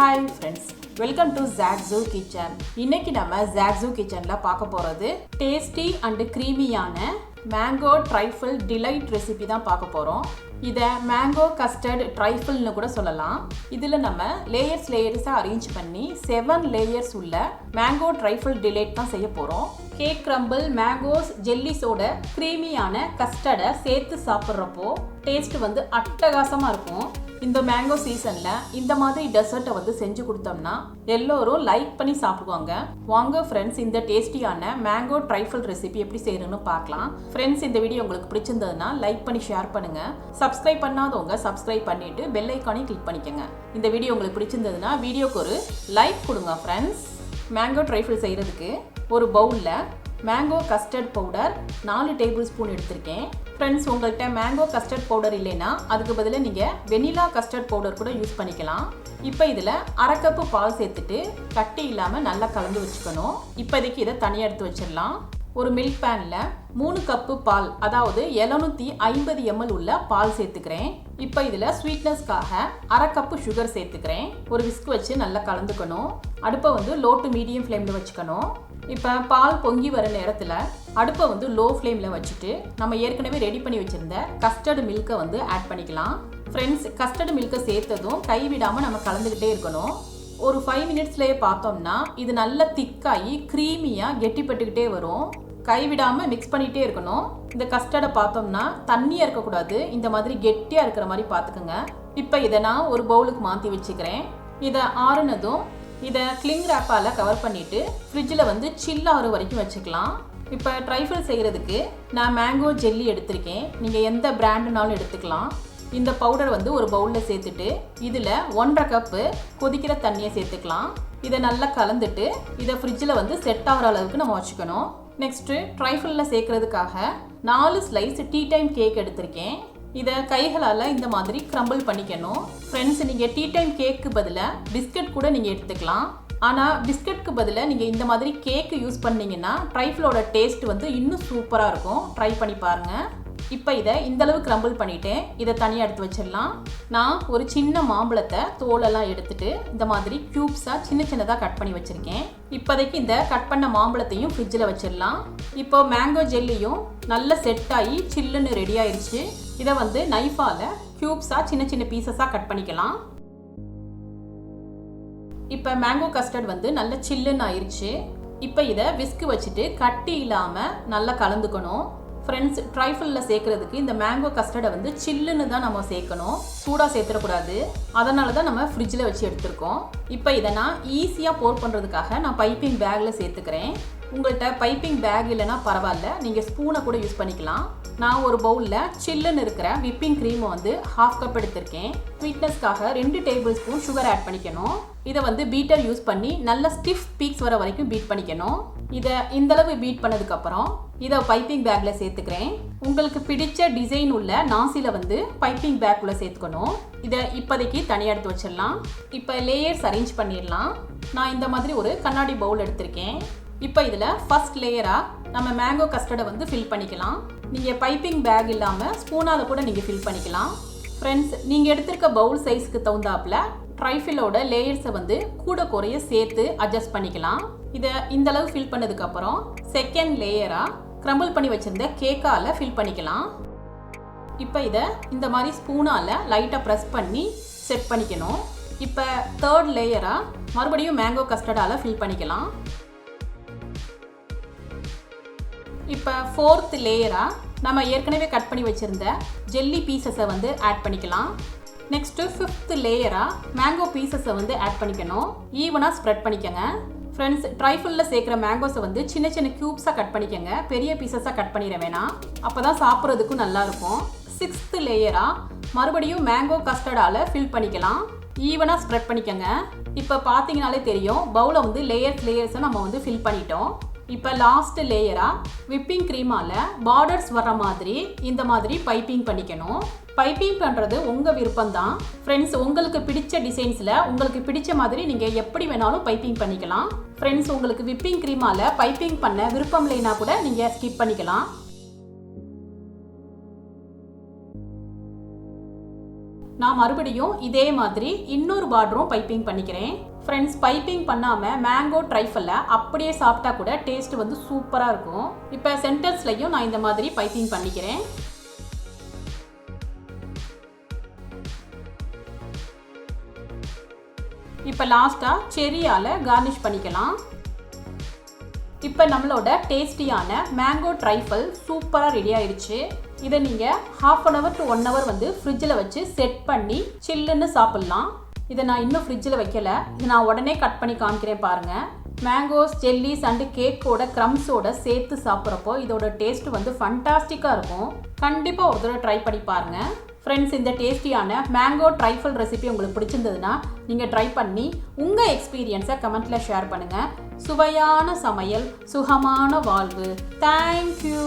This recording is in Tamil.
Hi friends, welcome to zaagzoogzitchen. இன்னைக்கு நம்ம zaagzoogzitchenல பார்க்க போறது tasty and creamy-யான Mango Trifle Delight Recipe தான் பார்க்க போறோம். இத Mango Custard Trifle னு கூட சொல்லலாம். இதுல நம்ம லேயர்ஸா அரேஞ்ச் பண்ணி 7 லேயர்ஸ் உள்ள Mango Trifle Delight தான் செய்ய போறோம். கேக் crumble மேங்கோஸ் ஜெல்லிஸோட கிரீமியான கஸ்டர்டை சேர்த்து சாப்பிட்றப்போ டேஸ்ட் வந்து அட்டகாசமா இருக்கும். இந்த மேங்கோ சீசன்ல இந்த மாதிரி டெசர்ட்டை வந்து செஞ்சு கொடுத்தோம்னா எல்லோரும் லைக் பண்ணி சாப்பிடுவாங்க. வாங்க ஃப்ரெண்ட்ஸ், இந்த டேஸ்டியான மேங்கோ ட்ரைஃபிள் ரெசிபி எப்படி செய்யணும்னு பார்க்கலாம். ஃப்ரெண்ட்ஸ், இந்த வீடியோ உங்களுக்கு பிடிச்சிருந்ததுன்னா லைக் பண்ணி ஷேர் பண்ணுங்க. சப்ஸ்கிரைப் பண்ணாதவங்க சப்ஸ்கிரைப் பண்ணிட்டு பெல் ஐக்கானை கிளிக் பண்ணிக்கோங்க. இந்த வீடியோ உங்களுக்கு பிடிச்சிருந்ததுன்னா வீடியோக்கு ஒரு லைக் கொடுங்க. ஃப்ரெண்ட்ஸ், மேங்கோ ட்ரைஃபிள் செய்யறதுக்கு ஒரு பவுல்ல mango custard powder 4 table spoon எடுத்திருக்கேன். ஃப்ரெண்ட்ஸ், உங்கள்கிட்ட மேங்கோ கஸ்டர்ட் பவுடர் இல்லைன்னா அதுக்கு பதிலாக நீங்கள் வெனிலா கஸ்டர்ட் பவுடர் கூட யூஸ் பண்ணிக்கலாம். இப்போ இதில் 1/2 கப்பு பால் சேர்த்துட்டு கட்டி இல்லாமல் நல்லா கலந்து வச்சுக்கணும். இப்போதைக்கு இதை தனியாக எடுத்து வச்சிடலாம். ஒரு மில்க் பேனில் 3 கப்பு பால், அதாவது 750 ml உள்ள பால் சேர்த்துக்கிறேன். இப்போ இதில் ஸ்வீட்னஸ்க்காக 1/2 கப்பு சுகர் சேர்த்துக்கிறேன். ஒரு விஸ்க் வச்சு நல்லா கலந்துக்கணும். அடுப்பை வந்து லோ டு மீடியம் ஃப்ளேமில் வச்சுக்கணும். இப்போ பால் பொங்கி வர நேரத்தில் அடுப்பை வந்து லோ ஃப்ளேமில் வச்சுட்டு நம்ம ஏற்கனவே ரெடி பண்ணி வச்சுருந்த கஸ்டர்டு மில்கை வந்து ஆட் பண்ணிக்கலாம். ஃப்ரெண்ட்ஸ், கஸ்டர்டு மில்கை சேர்த்ததும் கைவிடாமல் நம்ம கலந்துக்கிட்டே இருக்கணும். ஒரு 5 மினிட்ஸ்லேயே பார்த்தோம்னா இது நல்ல திக்காகி க்ரீமியாக கெட்டிப்பட்டுக்கிட்டே வரும். கைவிடாமல் மிக்ஸ் பண்ணிகிட்டே இருக்கணும். இந்த கஸ்டர்டை பார்த்தோம்னா தண்ணியாக இருக்கக்கூடாது, இந்த மாதிரி கெட்டியாக இருக்கிற மாதிரி பார்த்துக்குங்க. இப்போ இதை நான் ஒரு பவுலுக்கு மாற்றி வச்சுக்கிறேன். இதை ஆறுனதும் இதை கிளிங் ரேப்பால் கவர் பண்ணிவிட்டு ஃப்ரிட்ஜில் வந்து சில் ஆகிற வரைக்கும் வச்சுக்கலாம். இப்போ ட்ரைஃபிள் செய்கிறதுக்கு நான் மேங்கோ ஜெல்லி எடுத்திருக்கேன். நீங்கள் எந்த பிராண்டுனாலும் எடுத்துக்கலாம். இந்த பவுடர் வந்து ஒரு பவுலில் சேர்த்துட்டு இதில் 1/2 கப்பு கொதிக்கிற தண்ணியை சேர்த்துக்கலாம். இதை நல்லா கலந்துட்டு இதை ஃப்ரிட்ஜில் வந்து செட் ஆகிற அளவுக்கு நம்ம வச்சுக்கணும். நெக்ஸ்ட்டு ட்ரைஃபிளில் சேர்க்கறதுக்காக 4 ஸ்லைஸ் டீ டைம் கேக் எடுத்திருக்கேன். இதை கைகளால் இந்த மாதிரி கிரம்பிள் பண்ணிக்கணும். ஃப்ரெண்ட்ஸ், நீங்கள் டீ டைம் கேக்கு பதிலாக பிஸ்கட் கூட நீங்கள் எடுத்துக்கலாம். ஆனால் பிஸ்கட்க்கு பதிலாக நீங்கள் இந்த மாதிரி கேக்கு யூஸ் பண்ணிங்கன்னா ட்ரைஃபிளோட டேஸ்ட் வந்து இன்னும் சூப்பராக இருக்கும். ட்ரை பண்ணி பாருங்கள். இப்போ இதை இந்தளவு கிரம்பிள் பண்ணிவிட்டேன். இதை தனியாக எடுத்து வச்சிடலாம். நான் ஒரு சின்ன மாம்பழத்தை தோலெல்லாம் எடுத்துட்டு இந்த மாதிரி க்யூப்ஸாக சின்னதாக கட் பண்ணி வச்சுருக்கேன். இப்போதைக்கு இந்த கட் பண்ண மாம்பழத்தையும் ஃப்ரிட்ஜில் வச்சிடலாம். இப்போ மேங்கோ ஜெல்லியும் நல்ல செட் ஆகி சில்லுன்னு ரெடி ஆயிடுச்சு. இதை வந்து நைஃபால் க்யூப்ஸாக சின்ன பீசஸாக கட் பண்ணிக்கலாம். இப்போ மேங்கோ கஸ்டர்ட் வந்து நல்ல சில்லுன்னு ஆயிடுச்சு. இப்போ இதை விஸ்க் வச்சுட்டு கட்டி இல்லாமல் நல்லா கலந்துக்கணும். ஃப்ரெண்ட்ஸ், ட்ரைஃபிளில் சேர்க்குறதுக்கு இந்த மேங்கோ கஸ்டர்டை வந்து சில்லுன்னு தான் நம்ம சேர்க்கணும், சூடாக சேர்த்துடக்கூடாது. அதனால தான் நம்ம ஃப்ரிட்ஜில் வச்சு எடுத்துருக்கோம். இப்போ இதை நான் ஈஸியாக போர் பண்ணுறதுக்காக நான் பைப்பிங் பேக்கில் சேர்த்துக்கிறேன். உங்கள்கிட்ட பைப்பிங் பேக் இல்லைன்னா பரவாயில்ல, நீங்கள் ஸ்பூனை கூட யூஸ் பண்ணிக்கலாம். நான் ஒரு பவுலில் சில்லுன்னு இருக்கிற விப்பிங் க்ரீமை வந்து 1/2 கப் எடுத்திருக்கேன். ஸ்வீட்னஸ்க்காக 2 டேபிள் ஸ்பூன் சுகர் ஆட் பண்ணிக்கணும். இதை வந்து பீட்டர் யூஸ் பண்ணி நல்ல ஸ்டிஃப் பீக்ஸ் வர வரைக்கும் பீட் பண்ணிக்கணும். இதை இந்தளவு பீட் பண்ணதுக்கப்புறம் இதை பைப்பிங் பேக்கில் சேர்த்துக்கிறேன். உங்களுக்கு பிடிச்ச டிசைன் உள்ள நாசியில் வந்து பைப்பிங் பேக்குள்ளே சேர்த்துக்கணும். இதை இப்போதைக்கு தனியாக எடுத்து வச்சிடலாம். இப்போ லேயர்ஸ் அரேஞ்ச் பண்ணிடலாம். நான் இந்த மாதிரி ஒரு கண்ணாடி பவுல் எடுத்திருக்கேன். இப்போ இதில் ஃபர்ஸ்ட் லேயராக நம்ம மேங்கோ கஸ்டர்டை வந்து ஃபில் பண்ணிக்கலாம். நீங்கள் பைப்பிங் பேக் இல்லாமல் ஸ்பூனால் கூட நீங்கள் ஃபில் பண்ணிக்கலாம். ஃப்ரெண்ட்ஸ், நீங்கள் எடுத்திருக்க பவுல் சைஸ்க்கு தகுந்தாப்புல ட்ரைஃபிளோட லேயர்ஸை வந்து கூட குறைய சேர்த்து அட்ஜஸ்ட் பண்ணிக்கலாம். இதை இந்தளவு ஃபில் பண்ணதுக்கப்புறம் செகண்ட் லேயராக கிரம்பிள் பண்ணி வச்சுருந்த கேக்கால் ஃபில் பண்ணிக்கலாம். இப்போ இதை இந்த மாதிரி ஸ்பூனால் லைட்டாக ப்ரெஸ் பண்ணி செட் பண்ணிக்கணும். இப்போ தேர்ட் லேயராக மறுபடியும் மேங்கோ கஸ்டர்டால் ஃபில் பண்ணிக்கலாம். இப்போ ஃபோர்த் லேயராக நம்ம ஏற்கனவே கட் பண்ணி வச்சுருந்த ஜெல்லி பீசஸை வந்து ஆட் பண்ணிக்கலாம். நெக்ஸ்ட்டு 5th லேயராக மேங்கோ பீசஸை வந்து ஆட் பண்ணிக்கணும். ஈவனாக ஸ்ப்ரெட் பண்ணிக்கோங்க. ஃப்ரெண்ட்ஸ், ட்ரைஃபிளில் சேர்க்குற மேங்கோஸை வந்து சின்ன க்யூப்ஸாக கட் பண்ணிக்கோங்க. பெரிய பீசஸாக கட் பண்ணிட வேணாம், அப்போ தான் சாப்பிட்றதுக்கும் நல்லாயிருக்கும். 6th லேயராக மறுபடியும் மேங்கோ கஸ்டர்டால் ஃபில் பண்ணிக்கலாம். ஈவனாக ஸ்ப்ரெட் பண்ணிக்கோங்க. இப்போ பார்த்தீங்கனாலே தெரியும், பவுலை வந்து லேயர்ஸை நம்ம வந்து ஃபில் பண்ணிட்டோம். இப்போ லாஸ்ட் லேயராக விப்பிங் க்ரீமால் பார்டர்ஸ் வர்ற மாதிரி இந்த மாதிரி பைப்பிங் பண்ணிக்கணும். பைப்பிங் பண்ணுறது உங்கள் விருப்பம்தான். ஃப்ரெண்ட்ஸ், உங்களுக்கு பிடிச்ச டிசைன்ஸில் உங்களுக்கு பிடிச்ச மாதிரி நீங்கள் எப்படி வேணாலும் பைப்பிங் பண்ணிக்கலாம். ஃப்ரெண்ட்ஸ், உங்களுக்கு விப்பிங் க்ரீமால் பைப்பிங் பண்ண விருப்பம் இல்லைன்னா கூட நீங்கள் ஸ்கிப் பண்ணிக்கலாம். நான் மறுபடியும் இதே மாதிரி இன்னொரு பார்டரும் பைப்பிங் பண்ணிக்கிறேன். ஃப்ரெண்ட்ஸ், பைப்பிங் பண்ணாமல் மேங்கோ ட்ரைஃபலை அப்படியே சாப்பிட்டா கூட டேஸ்ட் வந்து சூப்பராக இருக்கும். இப்போ சென்டர்ஸ்லையும் நான் இந்த மாதிரி பைப்பிங் பண்ணிக்கிறேன். இப்போ லாஸ்ட்டாக செரியால் கார்னிஷ் பண்ணிக்கலாம். இப்போ நம்மளோட டேஸ்டியான மேங்கோ ட்ரைஃபல் சூப்பராக ரெடி ஆயிடுச்சு. இதை நீங்கள் 1/2 hour to 1 hour வந்து ஃப்ரிட்ஜில் வச்சு செட் பண்ணி சில்லுன்னு சாப்பிட்லாம். இதை நான் இன்னும் ஃப்ரிட்ஜில் வைக்கல. இதை நான் உடனே கட் பண்ணி காமிக்கிறேன் பாருங்கள். மேங்கோஸ், ஜெல்லிஸ் அண்டு கேக்கோட க்ரம்ஸோட சேர்த்து சாப்பிட்றப்போ இதோட டேஸ்ட் வந்து ஃபண்டாஸ்டிக்காக இருக்கும். கண்டிப்பாக ஒரு தடவை ட்ரை பண்ணி பாருங்கள். ஃப்ரெண்ட்ஸ், இந்த டேஸ்டியான மேங்கோ ட்ரைஃபல் ரெசிபி உங்களுக்கு பிடிச்சிருந்ததுன்னா நீங்கள் ட்ரை பண்ணி உங்கள் எக்ஸ்பீரியன்ஸை கமெண்ட்டில் ஷேர் பண்ணுங்கள். சுவையான சமையல், சுகமான வாழ்வு. தேங்க்யூ.